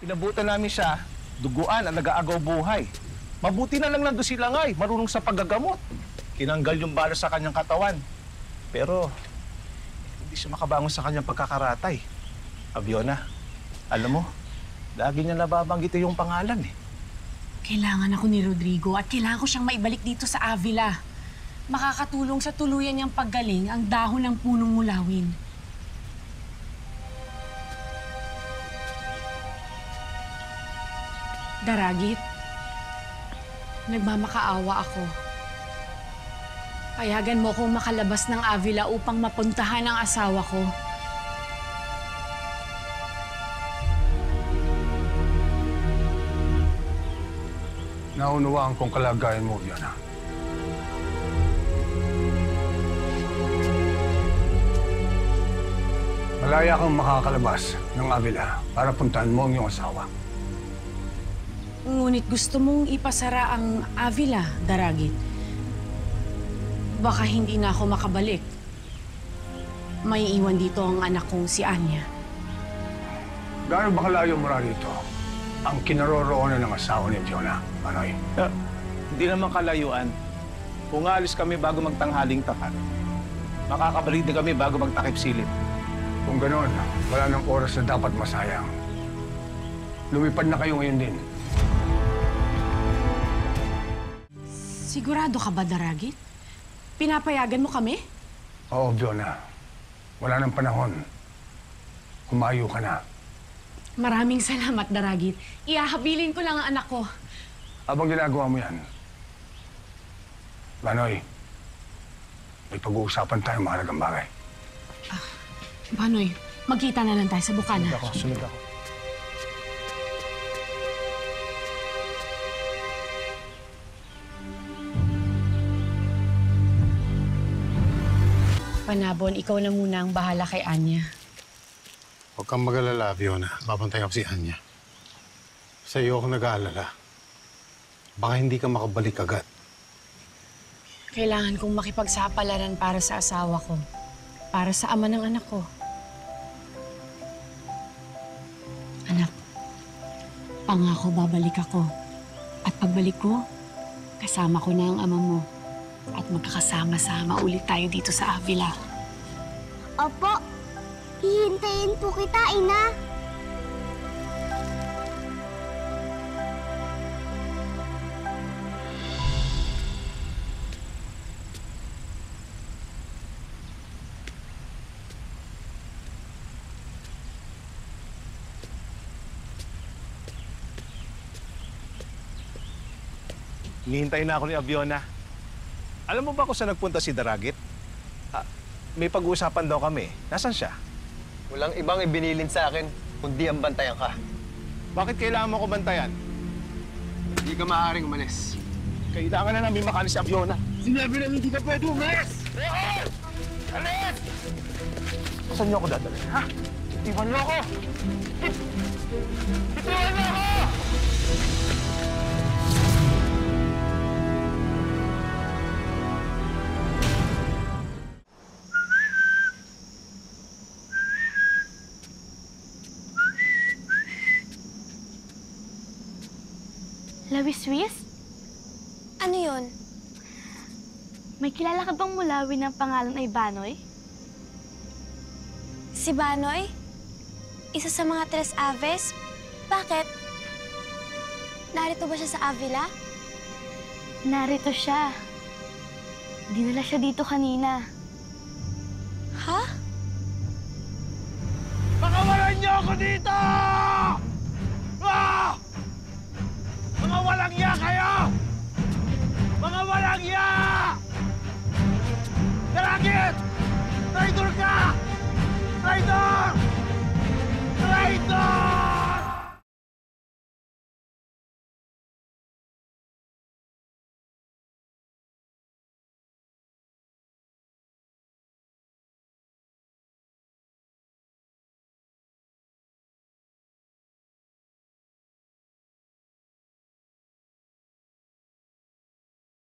Inabutan namin siya, duguan ang nag-aagaw buhay. Mabuti na lang nandun sila ngay, marunong sa paggagamot. Kinanggal yung bala sa kanyang katawan. Pero, hindi siya makabangon sa kanyang pagkakaratay. Abiona, alam mo, lagi niya nababanggit yung pangalan eh. Kailangan ako ni Rodrigo at kailangan ko siyang maibalik dito sa Avila. Makakatulong sa tuluyan niyang paggaling ang dahon ng punong mulawin. Daragit, nagmamakaawa ako. Payagan mo kong makalabas ng Avila upang mapuntahan ang asawa ko. Naunawaan kong kalagayan mo, Fiona. Malaya kang makakalabas ng Avila para puntahan mo ang iyong asawa. Ngunit gusto mong ipasara ang Avila, Daragit. Baka hindi na ako makabalik. May iwan dito ang anak kong si Anya. Gaano ba kalayo mula rito ang kinaroroonan ng asawa ni Fiona, Manoy? Hindi naman kalayuan. Kung aalis kami bago magtanghaling tapat, makakabalik din kami bago magtakip silip. Kung gano'n, wala nang oras na dapat masayang. Lumipad na kayo ngayon din. Sigurado ka ba, Daragit? Pinapayagan mo kami? Oo, Fiona. Wala nang panahon. Kumayo ka na. Maraming salamat, Daragit. Iahabilin ko lang ang anak ko. Habang ginagawa mo yan, Manoy, may pag-uusapan tayo mahalagang bagay. Banoy, magkita na lang tayo sa bukana. Sunod ako. Panabon, ikaw na muna ang bahala kay Anya. Huwag kang mag-alala, Fiona. Babantayan ko si Anya. Sa iyo ako nag-aalala. Baka hindi ka makabalik agad. Kailangan kong makipagsapalaran para sa asawa ko. Para sa ama ng anak ko. Anak, pangako babalik ako. At pagbalik ko, kasama ko na ang ama mo. At magkakasama-sama ulit tayo dito sa Avila. Opo, hihintayin po kita, Ina. Hinihintay na ako ni Abiona. Alam mo ba kung saan nagpunta si Daragit? May pag-uusapan daw kami. Nasaan siya? Walang ibang ibinilin sa akin, kundi ang bantayan ka. Bakit kailangan mo ko bantayan? Hindi ka maaaring umalis. Kailangan na namin makalis si Abiona. Sinabi na hindi ka pwede umalis! Alis! Saan niyo ako dadalhin, ha? Iwan mo ako! Iwan mo ako! Lawiswis? Ano yun? May kilala ka bang mulawin ng pangalan ay Banoy? Si Banoy? Isa sa mga Tres Aves? Bakit? Narito ba siya sa Avila? Narito siya. Dinala siya dito kanina. Ha? Pakawalan niyo ako dito! Ah! Mga walang iya kayo! Mga walang iya! Daragit!